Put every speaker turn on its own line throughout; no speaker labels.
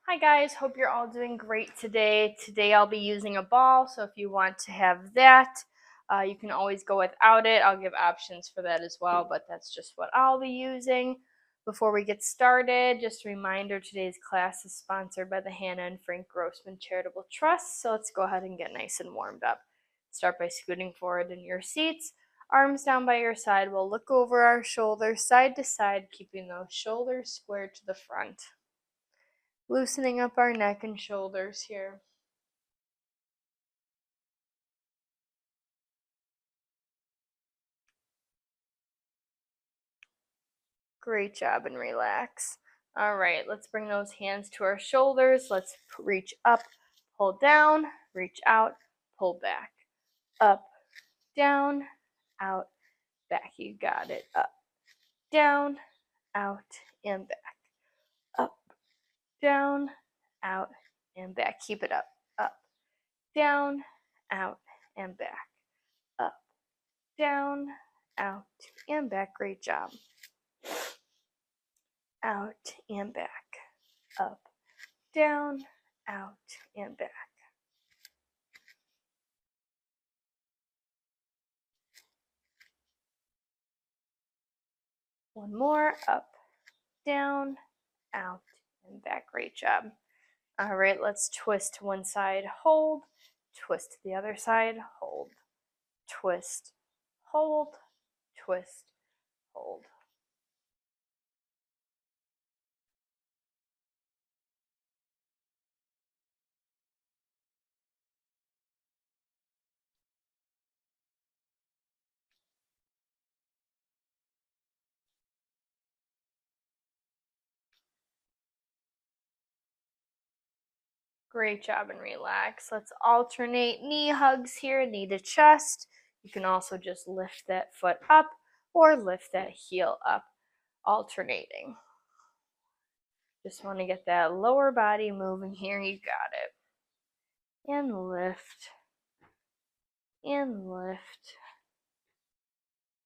Hi guys, hope you're all doing great today. Today I'll be using a ball, so if you want to have that, you can always go without it. I'll give options for that as well, but that's just what I'll be using. Before we get started, just a reminder, today's class is sponsored by the Hannah and Frank Grossman Charitable Trust, so let's go ahead and get nice and warmed up. Start by scooting forward in your seats, arms down by your side. We'll look over our shoulders side to side, keeping those shoulders square to the front. Loosening up our neck and shoulders here. Great job, and relax. All right, let's bring those hands to our shoulders. Let's reach up, pull down, reach out, pull back. Up, down, out, back. You got it. Up, down, out, and back. Up, down, out, and back. Keep it up. Up, down, out, and back. Up, down, out, and back. Great job. Out and back. Up, down, out, and back. One more. Up, down, out, and back. Great job. All right, let's twist to one side, hold, twist to the other side, hold, twist, hold, twist, hold. Great job, and relax. Let's alternate knee hugs here, knee to chest. You can also just lift that foot up or lift that heel up, alternating. Just want to get that lower body moving here. You got it. And lift. And lift.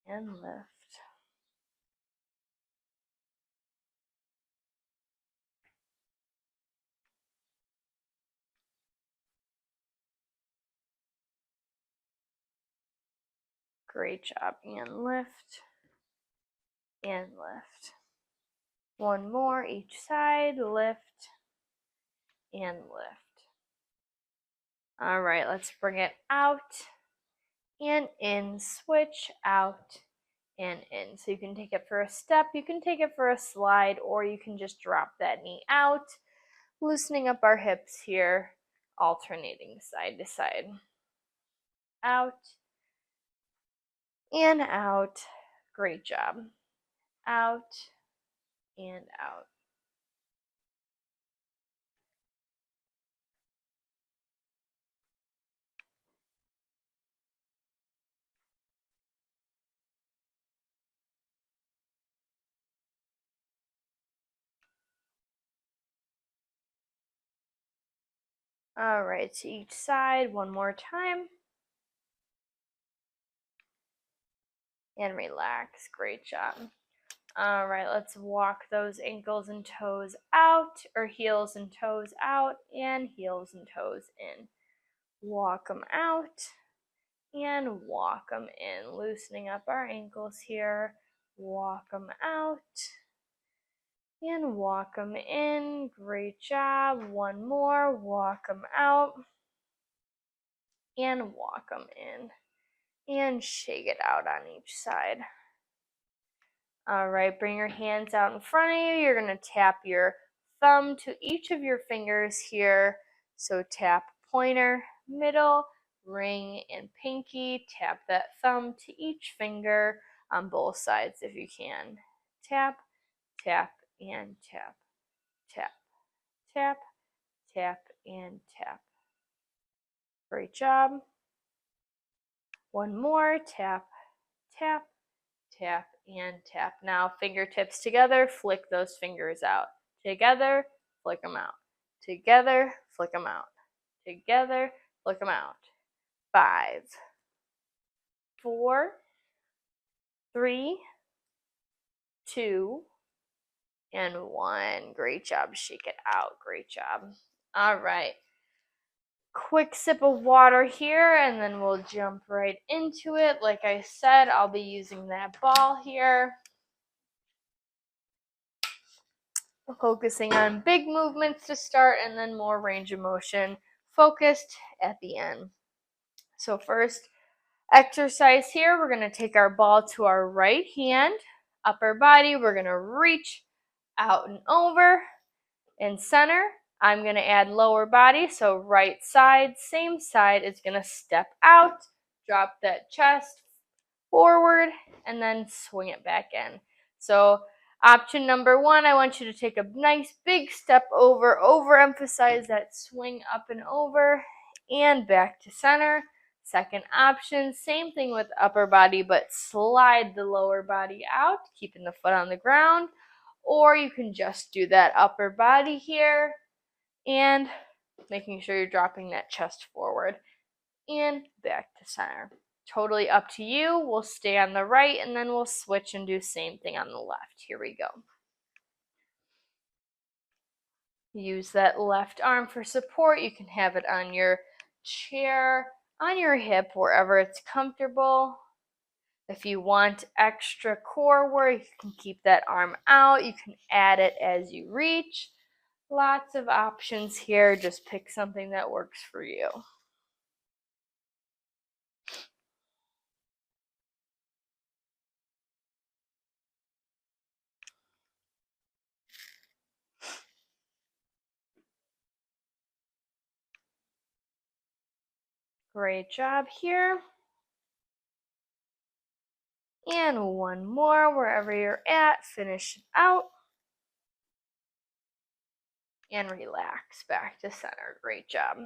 And lift. Great job. And lift. And lift. One more each side. Lift. And lift. All right, let's bring it out and in. Switch out and in. So you can take it for a step, you can take it for a slide, or you can just drop that knee out, loosening up our hips here, alternating side to side. Out and out. Great job. Out and out. All right, to each side, one more time. And relax. Great job. All right, let's walk those ankles and toes out, or heels and toes out, and heels and toes in. Walk them out and walk them in. Loosening up our ankles here. Walk them out and walk them in. Great job. One more. Walk them out and walk them in. And shake it out on each side. All right, bring your hands out in front of you. You're going to tap your thumb to each of your fingers here. So tap pointer, middle, ring, and pinky. Tap that thumb to each finger on both sides if you can. Tap, tap, and tap. Tap, tap, tap, and tap. Great job. One more. Tap, tap, tap, and tap. Now fingertips together, flick those fingers out. Together, flick them out. Together, flick them out. Together, flick them out. 5, 4, 3, 2, and 1. Great job. Shake it out. Great job. All right. Quick sip of water here, and then we'll jump right into it. Like I said, I'll be using that ball here. Focusing on big movements to start, and then more range of motion focused at the end. So first exercise here, we're going to take our ball to our right hand, upper body. We're going to reach out and over and center. I'm going to add lower body, so right side, same side is going to step out, drop that chest forward, and then swing it back in. So option number 1, I want you to take a nice big step over, overemphasize that swing up and over, and back to center. Second option, same thing with upper body, but slide the lower body out, keeping the foot on the ground. Or you can just do that upper body here and making sure you're dropping that chest forward and back to center. Totally up to you. We'll stay on the right and then we'll switch and do same thing on the left. Here we go. Use that left arm for support. You can have it on your chair, on your hip, wherever it's comfortable. If you want extra core work, you can keep that arm out. You can add it as you reach. Lots of options here. Just pick something that works for you. Great job here. And 1 more wherever you're at. Finish it out. And relax back to center. Great job.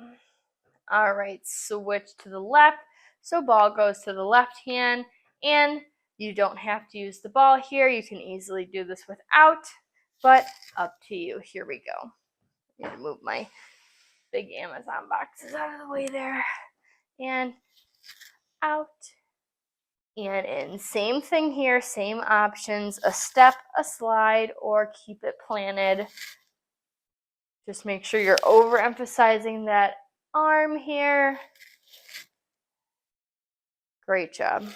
All right, switch to the left. So ball goes to the left hand, and you don't have to use the ball here. You can easily do this without, but up to you. Here we go. I'm going to move my big Amazon boxes out of the way there. And out and in. Same thing here, same options. A step, a slide, or keep it planted. Just make sure you're overemphasizing that arm here. Great job.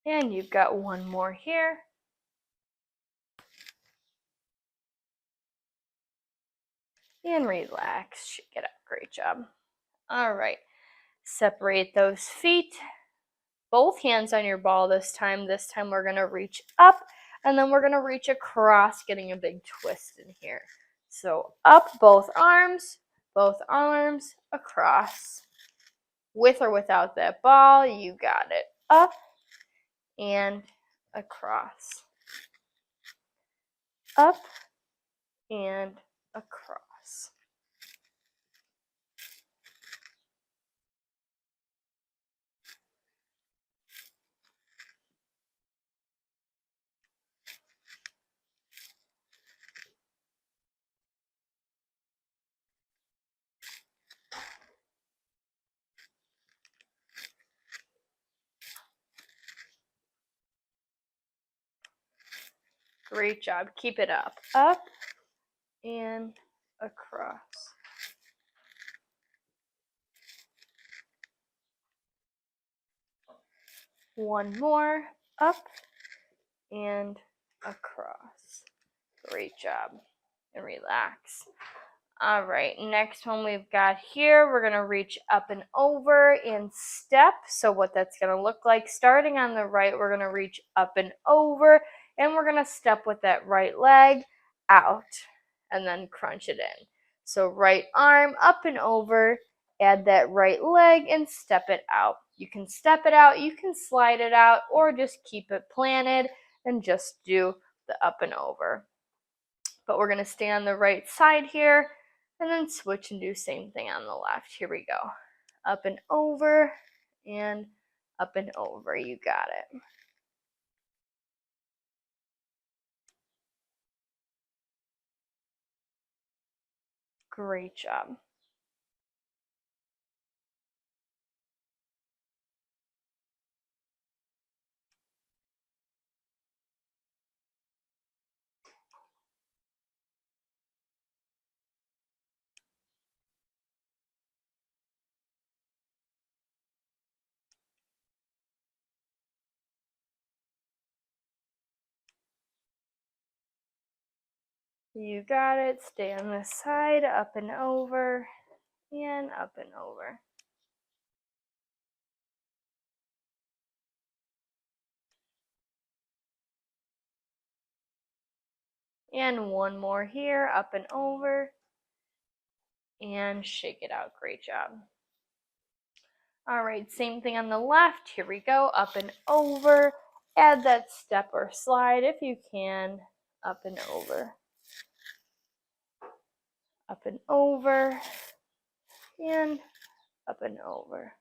And you've got 1 more here. And relax. Shake it up. Great job. All right. Separate those feet. Both hands on your ball this time. This time we're going to reach up, and then we're going to reach across, getting a big twist in here. So up, both arms, across. With or without that ball, you got it. Up and across. Up and across. Great job. Keep it up. Up and across. One more. Up and across. Great job. And relax. All right, next one we've got here, we're going to reach up and over and step. So what that's going to look like, starting on the right, we're going to reach up and over, and we're going to step with that right leg out and then crunch it in. So right arm up and over, add that right leg and step it out. You can step it out, you can slide it out, or just keep it planted and just do the up and over. But we're going to stay on the right side here and then switch and do same thing on the left. Here we go. Up and over and up and over. You got it. Great job. You got it. Stay on this side, up and over, and up and over. And one more here, up and over, and shake it out. Great job. All right, same thing on the left. Here we go, up and over. Add that step or slide if you can, up and over. Up and over, and up and over.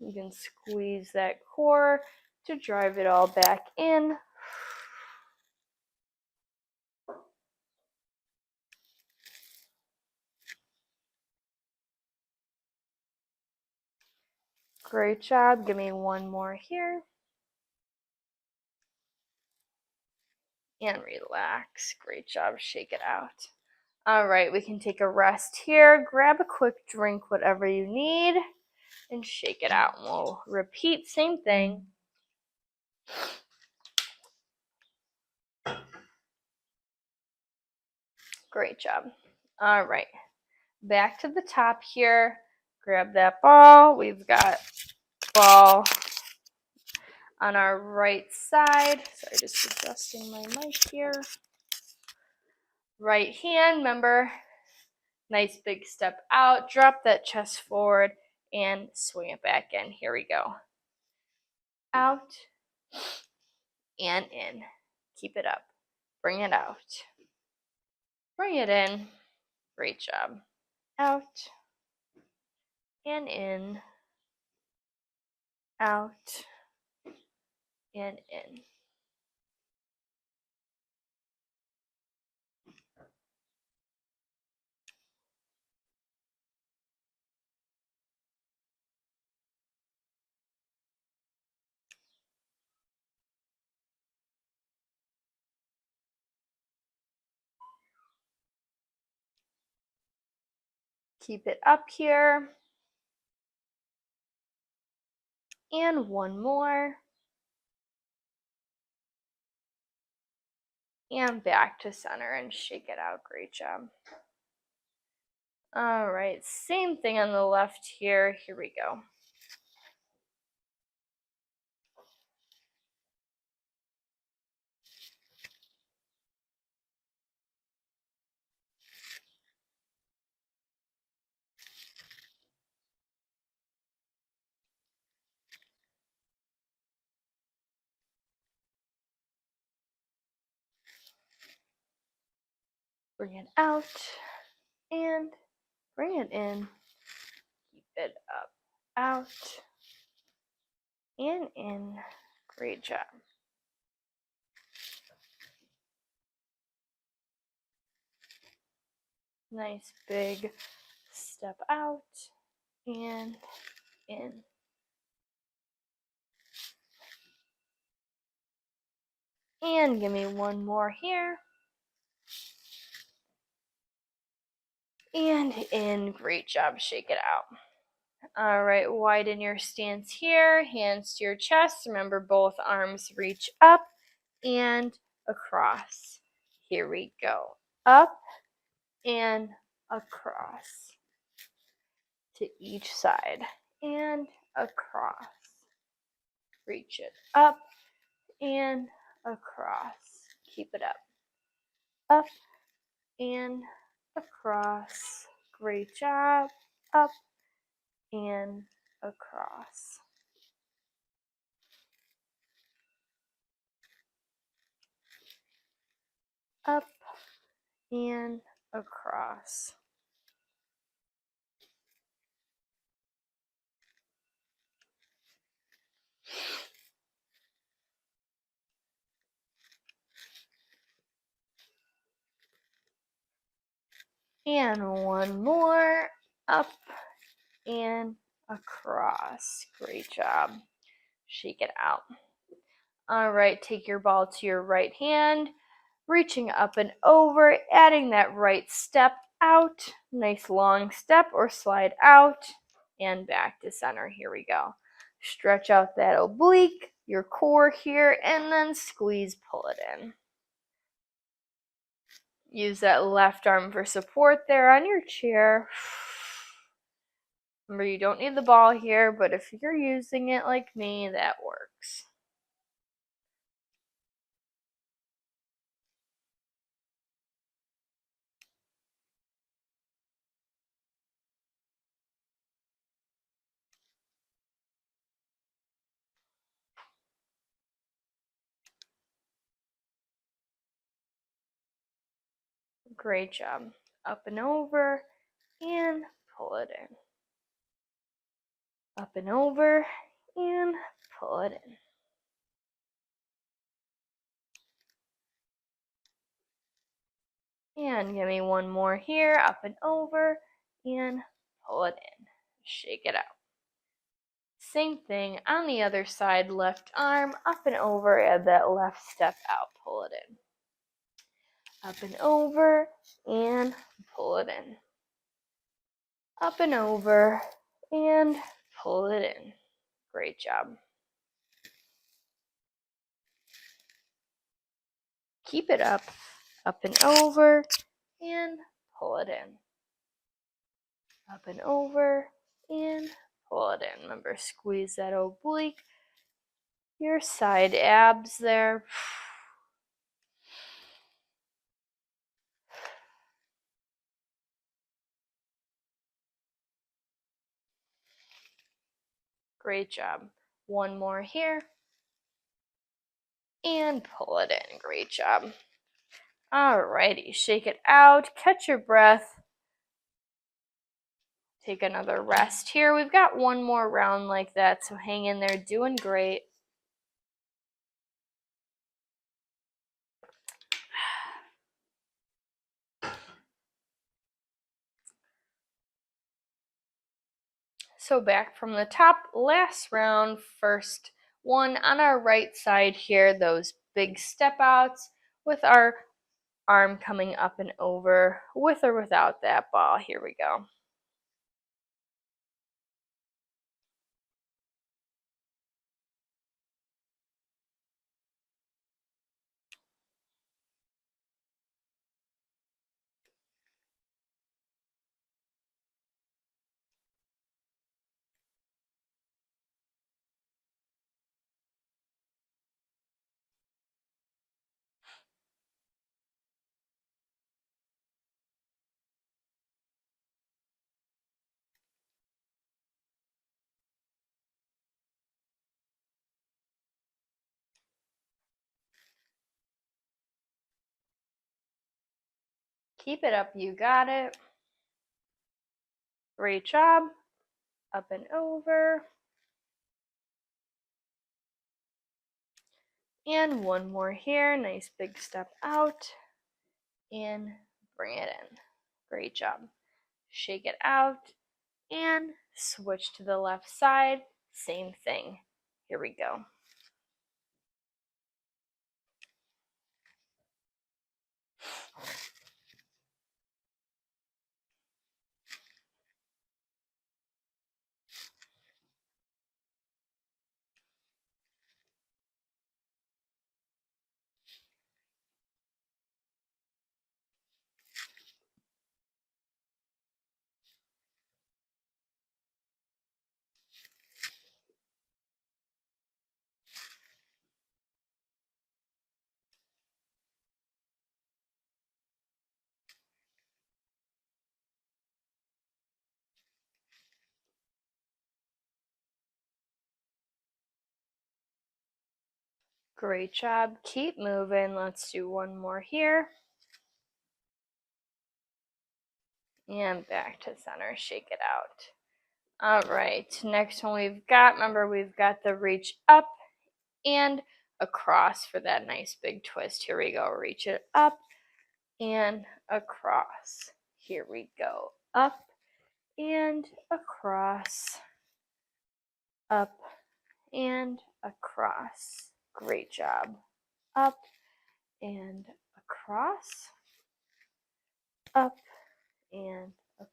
You can squeeze that core to drive it all back in. Great job. Give me one more here. And relax. Great job. Shake it out. All right, we can take a rest here. Grab a quick drink, whatever you need, and shake it out. And we'll repeat, same thing. Great job. All right, back to the top here. Grab that ball. We've got ball on our right side. Sorry, just adjusting my mic here. Right hand, remember, nice big step out. Drop that chest forward and swing it back in. Here we go. Out and in. Keep it up. Bring it out. Bring it in. Great job. Out and in. Out and in. Keep it up here. And one more. And back to center and shake it out. Great job. All right, same thing on the left here. Here we go. Bring it out and bring it in. Keep it up, out, and in. Great job. Nice big step out and in. And give me one more here. And in. Great job. Shake it out. All right, widen your stance here. Hands to your chest. Remember, both arms reach up and across. Here we go. Up and across. to each side and across. Reach it up and across. Keep it up. Up and across. Great job. Up and across. Up and across. And one more. Up and across. Great job. Shake it out. All right, take your ball to your right hand, reaching up and over, adding that right step out. Nice long step or slide out and back to center. Here we go. Stretch out that oblique, your core here, and then squeeze, pull it in. Use that left arm for support there on your chair. Remember, you don't need the ball here, but if you're using it like me, that works. Great job. Up and over and pull it in. Up and over and pull it in. And give me one more here. Up and over and pull it in. Shake it out. Same thing on the other side. Left arm up and over. Add that left step out. Pull it in. Up and over and pull it in. Up and over and pull it in. Great job. Keep it up and over and pull it in. Up and over and pull it in. Remember, squeeze that oblique, your side abs there. Great job. One more here. And pull it in. Great job. Alrighty, shake it out. Catch your breath. Take another rest here. We've got one more round like that, so hang in there. Doing great. So back from the top, last round, first one on our right side here, those big step outs with our arm coming up and over with or without that ball. Here we go. Keep it up, you got it. Great job. Up and over. And one more here. Nice big step out. And bring it in. Great job. Shake it out. And switch to the left side. Same thing. Here we go. Great job. Keep moving. Let's do one more here. And back to center. Shake it out. All right. Next one we've got, remember we've got the reach up and across for that nice big twist. Here we go. Reach it up and across. Here we go. Up and across. Up and across. Great job. Up and across. Up and across.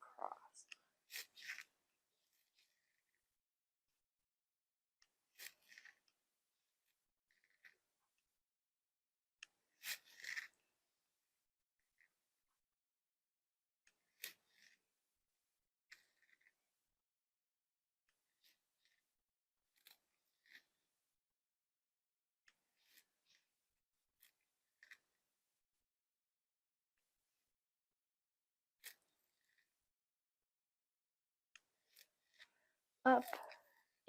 Up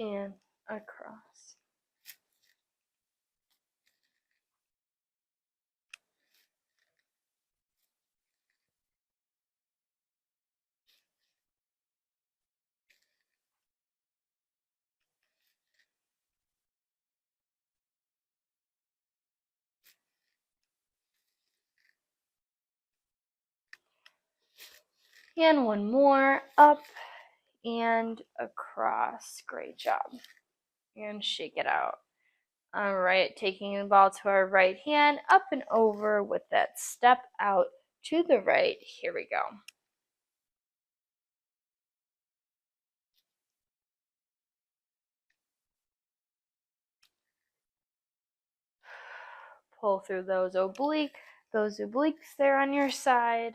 and across. And one more. Up and across. Great job. And shake it out. All right, taking the ball to our right hand, up and over with that step out to the right. Here we go. Pull through those obliques there on your side.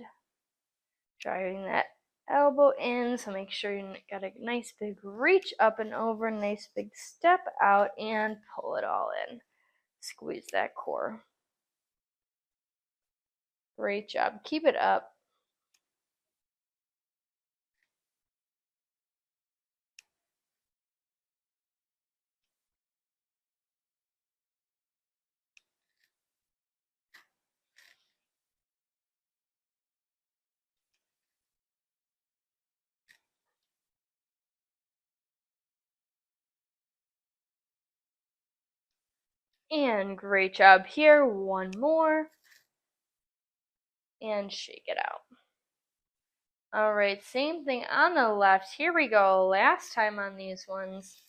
Driving that elbow in, so make sure you got a nice big reach up and over, nice big step out, and pull it all in. Squeeze that core. Great job. Keep it up. And great job here. One more. And shake it out. All right, same thing on the left. Here we go. Last time on these ones.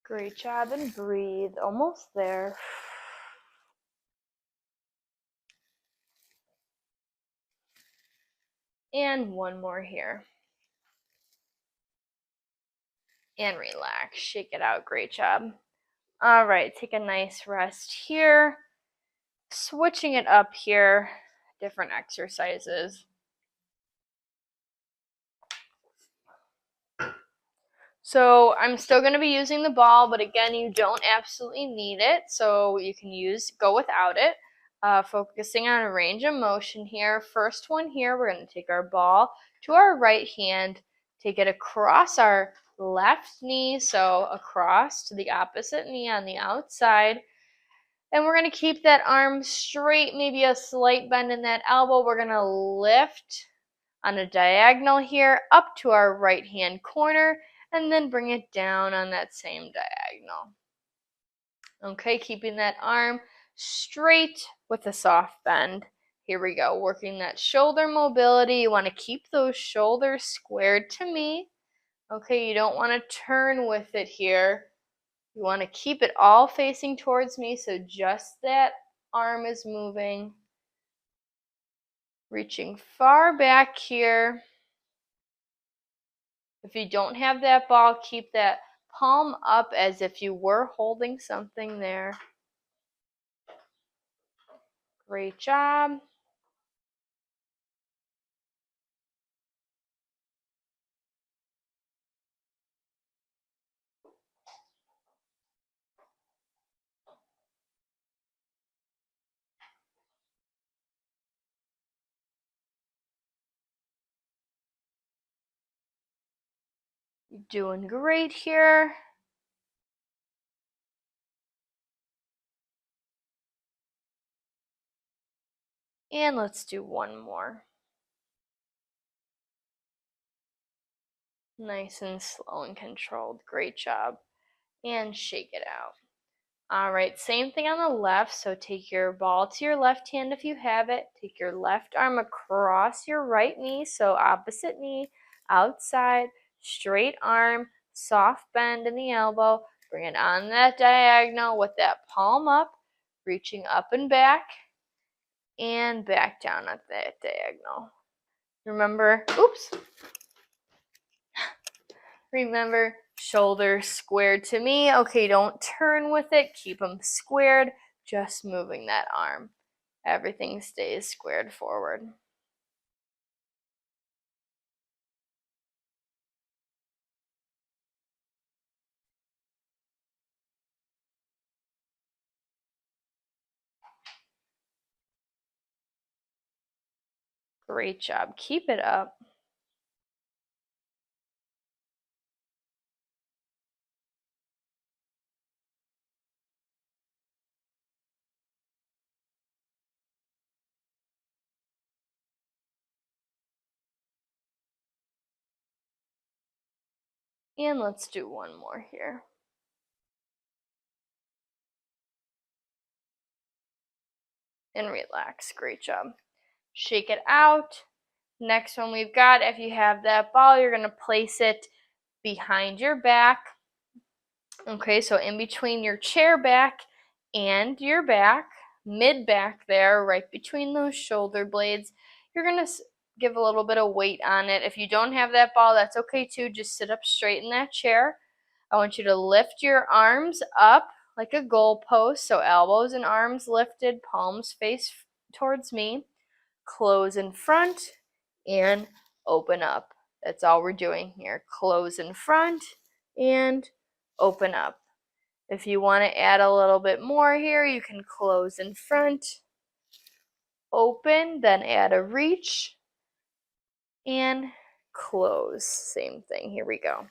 Great job, and breathe. Almost there. And one more here. And relax. Shake it out. Great job. All right, take a nice rest here. Switching it up here. Different exercises. So I'm still going to be using the ball, but again, you don't absolutely need it, so you can go without it. Focusing on a range of motion here. First one here, we're going to take our ball to our right hand, take it across our left knee, so across to the opposite knee on the outside. And we're going to keep that arm straight, maybe a slight bend in that elbow. We're going to lift on a diagonal here up to our right hand corner, and then bring it down on that same diagonal. Okay, keeping that arm straight with a soft bend. Here we go, working that shoulder mobility. You want to keep those shoulders squared to me. Okay, you don't want to turn with it here. You want to keep it all facing towards me, so just that arm is moving. Reaching far back here. If you don't have that ball, keep that palm up as if you were holding something there. Great job. You're doing great here. And let's do one more. Nice and slow and controlled. Great job. And shake it out. Alright, same thing on the left. So take your ball to your left hand if you have it. Take your left arm across your right knee. So opposite knee, outside, straight arm, soft bend in the elbow. Bring it on that diagonal with that palm up, reaching up and back down at that diagonal. Remember, remember, shoulders squared to me. Okay, don't turn with it. Keep them squared. Just moving that arm. Everything stays squared forward. Great job. Keep it up. And let's do one more here. And relax. Great job. Shake it out. Next one we've got, if you have that ball, you're going to place it behind your back. Okay, so in between your chair back and your back, mid back there, right between those shoulder blades, you're going to give a little bit of weight on it. If you don't have that ball, that's okay too. Just sit up straight in that chair. I want you to lift your arms up like a goalpost, so elbows and arms lifted, palms face towards me. Close in front and open up. That's all we're doing here. Close in front and open up. If you want to add a little bit more here, you can close in front, open, then add a reach, and close. Same thing. Here we go.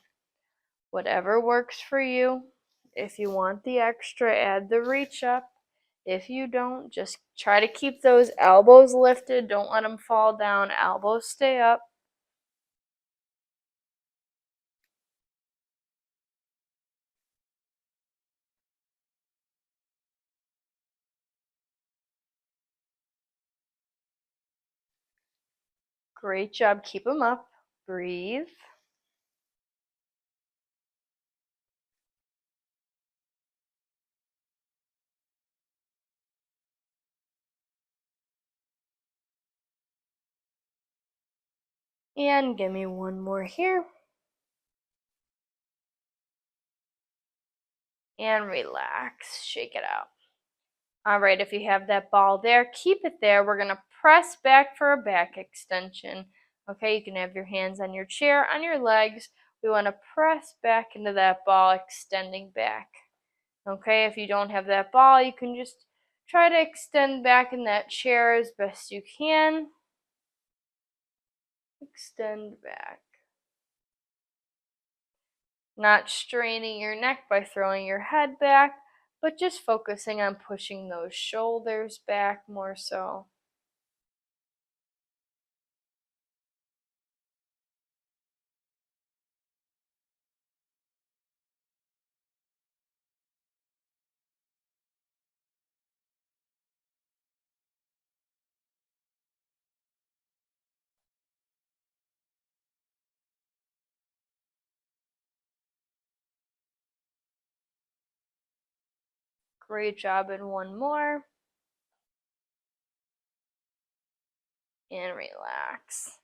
Whatever works for you. If you want the extra, add the reach up. If you don't, just try to keep those elbows lifted. Don't let them fall down. Elbows stay up. Great job. Keep them up. Breathe. And give me one more here. And relax. Shake it out. All right, if you have that ball there, keep it there. We're going to press back for a back extension. Okay, you can have your hands on your chair, on your legs. We want to press back into that ball, extending back. Okay, if you don't have that ball, you can just try to extend back in that chair as best you can. Extend back. Not straining your neck by throwing your head back, but just focusing on pushing those shoulders back more so. Great job, and one more. And relax.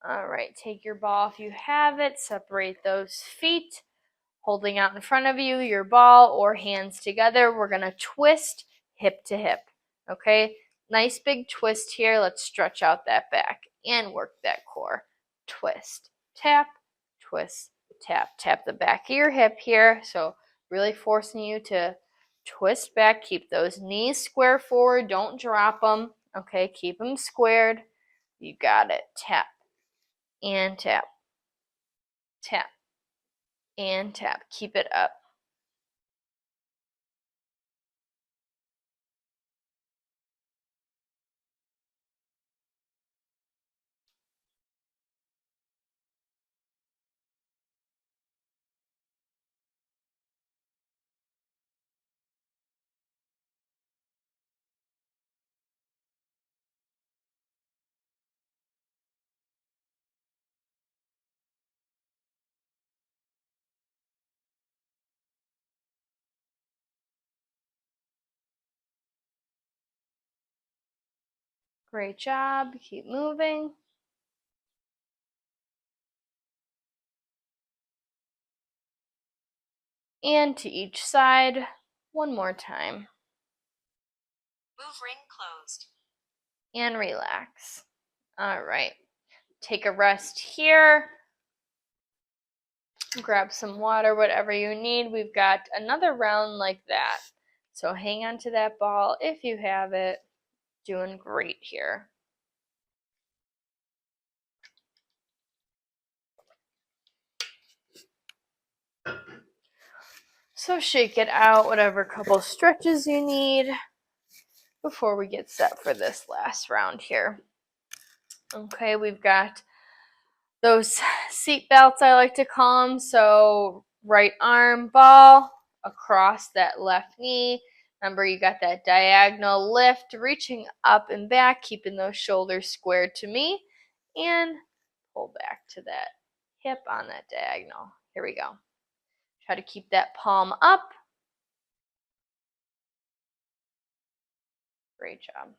All right, take your ball if you have it, separate those feet, holding out in front of you your ball or hands together. We're going to twist hip to hip. Okay, nice big twist here. Let's stretch out that back and work that core. Twist, tap, twist, tap. Tap the back of your hip here. So really forcing you to twist back. Keep those knees square forward. Don't drop them. Okay, keep them squared. You got it. Tap and tap. Tap and tap. Keep it up. Great job. Keep moving. And to each side, one more time.
Move ring closed.
And relax. All right. Take a rest here. Grab some water, whatever you need. We've got another round like that. So hang on to that ball if you have it. Doing great here. So shake it out, whatever couple stretches you need before we get set for this last round here. Okay, we've got those seat belts, I like to call them. So right arm ball across that left knee. Remember, you got that diagonal lift, reaching up and back, keeping those shoulders squared to me, and pull back to that hip on that diagonal. Here we go. Try to keep that palm up. Great job.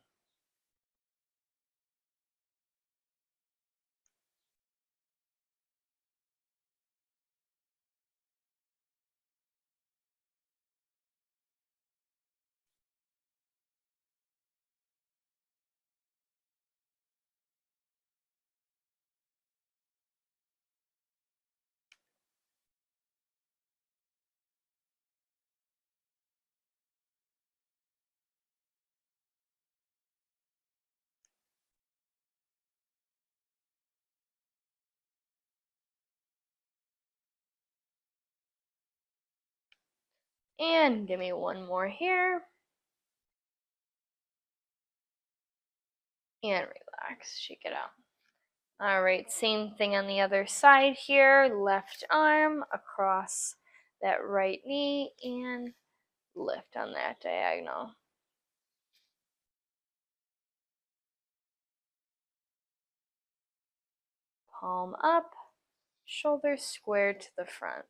And give me one more here. And relax, shake it out. All right, same thing on the other side here. Left arm across that right knee and lift on that diagonal. Palm up, shoulders squared to the front.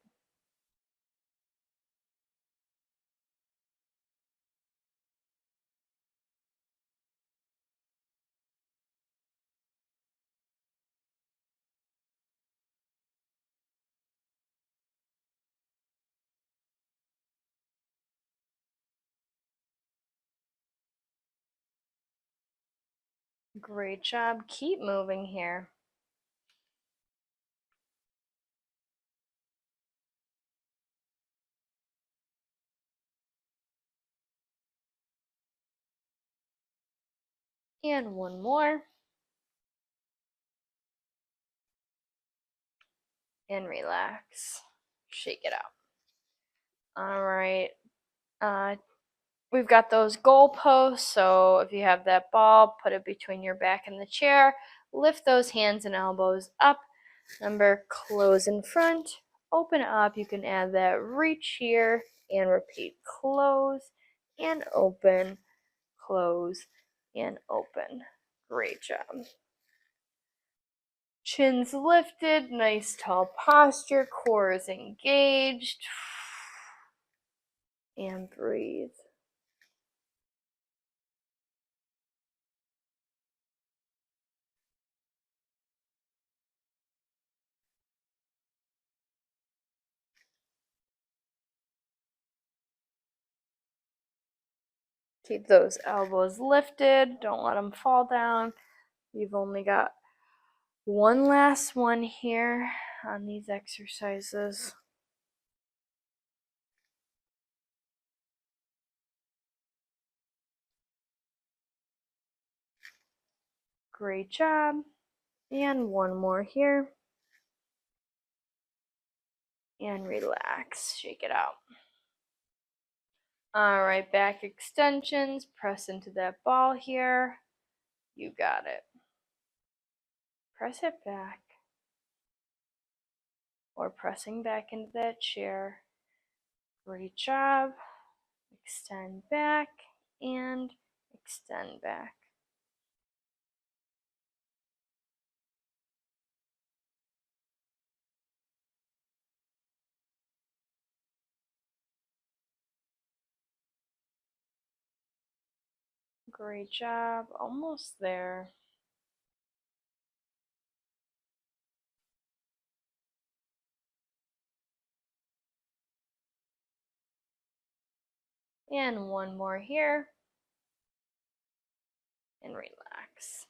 Great job. Keep moving here. And one more. And relax. Shake it out. All right. We've got those goal posts. So if you have that ball, put it between your back and the chair. Lift those hands and elbows up. Remember, close in front, open up. You can add that reach here and repeat. Close and open, close and open. Great job. Chin's lifted, nice tall posture, core is engaged. And breathe. Keep those elbows lifted. Don't let them fall down. You've only got one last one here on these exercises. Great job. And one more here. And relax. Shake it out. All right, back extensions. Press into that ball here. You got it. Press it back. Or pressing back into that chair. Great job. Extend back and extend back. Great job. Almost there. And one more here. And relax.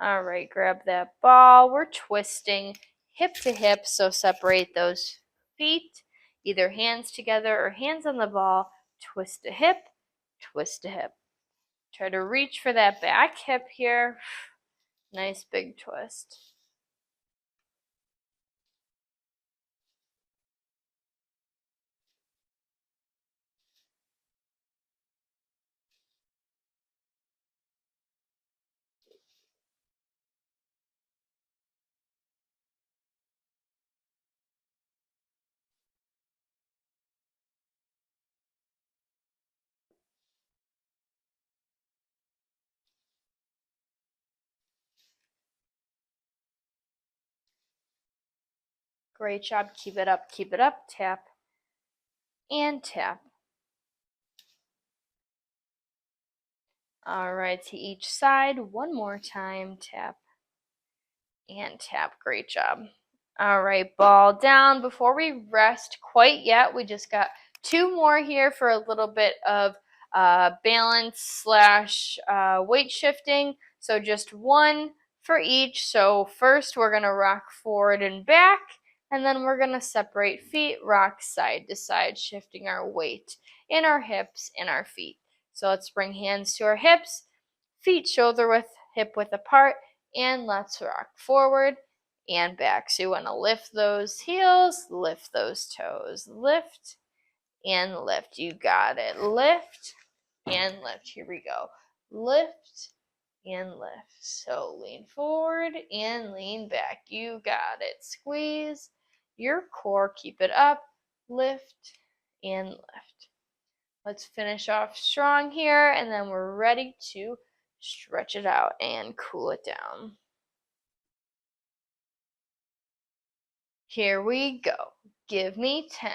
All right, grab that ball. We're twisting hip to hip, so separate those feet, either hands together or hands on the ball. Twist a hip, twist a hip. Try to reach for that back hip here. Nice big twist. Great job. Keep it up, keep it up. Tap and tap. All right, to each side. One more time. Tap and tap. Great job. All right, ball down. Before we rest quite yet, we just got two more here for a little bit of balance slash weight shifting. So just one for each. So first we're going to rock forward and back, and then we're going to separate feet, rock side to side, shifting our weight in our hips and our feet. So let's bring hands to our hips, feet shoulder width, hip width apart, and let's rock forward and back. So you want to lift those heels, lift those toes, lift and lift. You got it. Lift and lift. Here we go. Lift and lift. So lean forward and lean back. You got it. Squeeze your core. Keep it up. Lift and lift. Let's finish off strong here, and then we're ready to stretch it out and cool it down. Here we go. Give me 10,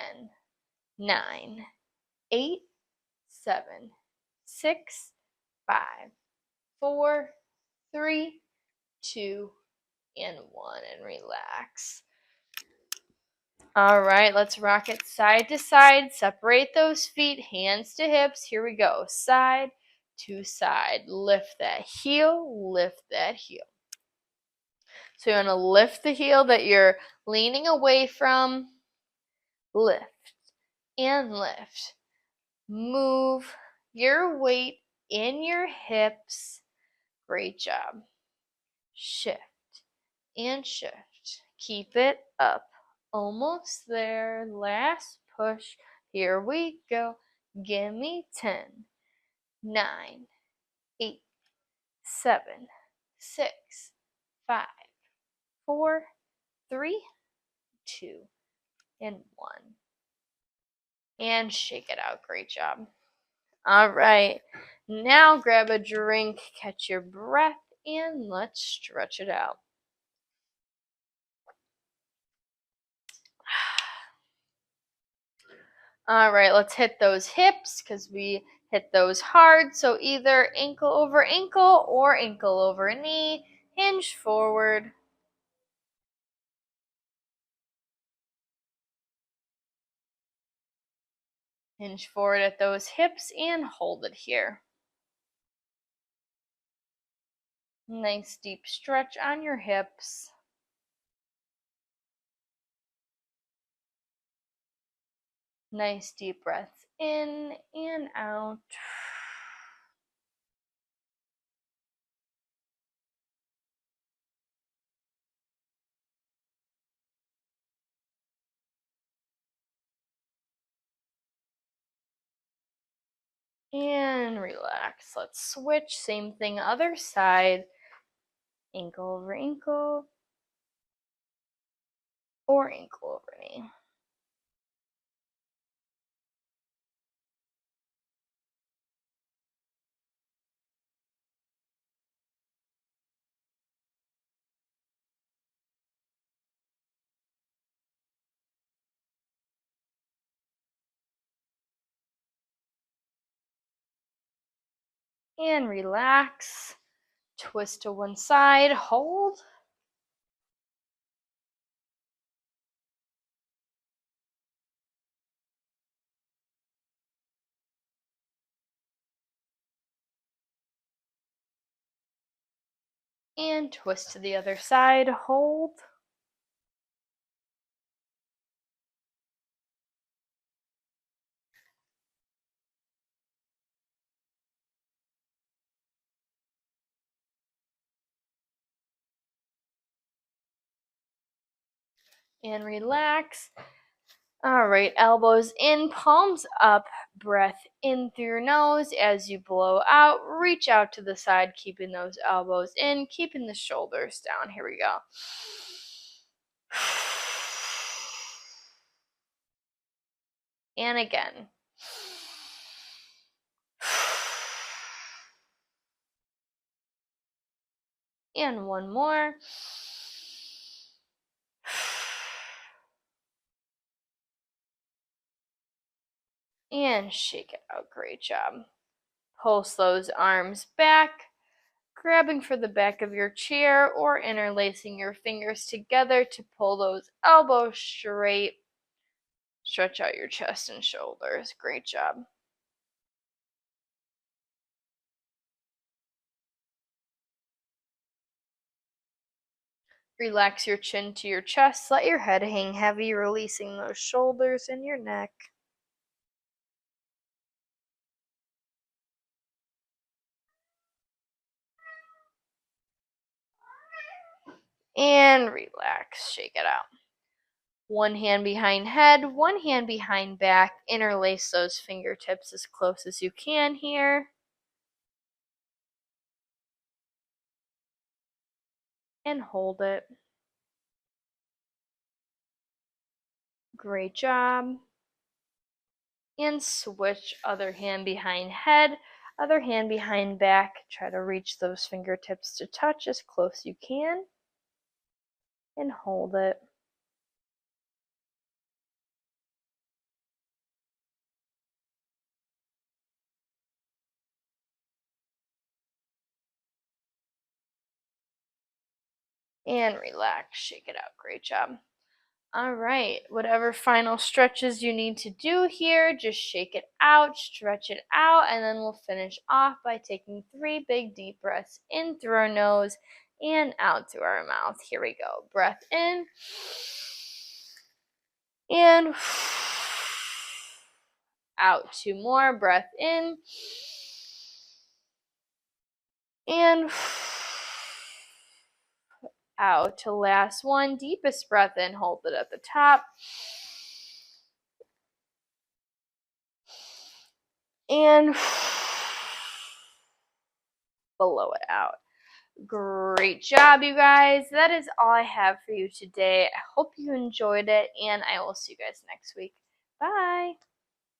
9, 8, 7, 6, 5, 4, 3, 2, and 1, and relax. All right, let's rock it side to side. Separate those feet, hands to hips. Here we go. Side to side. Lift that heel, lift that heel. So you want to lift the heel that you're leaning away from. Lift and lift. Move your weight in your hips. Great job. Shift and shift. Keep it up. Almost there. Last push. Here we go. Give me 10, 9, 8, 7, 6, 5, 4, 3, 2, and 1. And shake it out. Great job. All right. Now grab a drink, catch your breath, and let's stretch it out. All right, let's hit those hips because we hit those hard. So either ankle over ankle or ankle over knee. Hinge forward. Hinge forward at those hips and hold it here. Nice deep stretch on your hips. Nice deep breaths in and out. And relax. Let's switch. Same thing, other side. Ankle over ankle. Or ankle over knee. And relax. Twist to one side. Hold. And twist to the other side. Hold. And relax. All right, elbows in, palms up, breath in through your nose. As you blow out, reach out to the side, keeping those elbows in, keeping the shoulders down. Here we go. And again. And one more. And shake it out. Great job. Pulse those arms back, grabbing for the back of your chair or interlacing your fingers together to pull those elbows straight. Stretch out your chest and shoulders. Great job. Relax your chin to your chest. Let your head hang heavy, releasing those shoulders and your neck. And relax. Shake it out. One hand behind head, one hand behind back. Interlace those fingertips as close as you can here. And hold it. Great job. And switch, other hand behind head, other hand behind back. Try to reach those fingertips to touch as close as you can. And hold it. And relax. Shake it out. Great job. All right, whatever final stretches you need to do here, just shake it out, stretch it out, and then we'll finish off by taking 3 big deep breaths in through our nose and out through our mouth. Here we go. Breath in and out. 2 more. Breath in and out. To last one. Deepest breath in. Hold it at the top. And blow it out. Great job, you guys. That is all I have for you today. I hope you enjoyed it, and I will see you guys next week. Bye.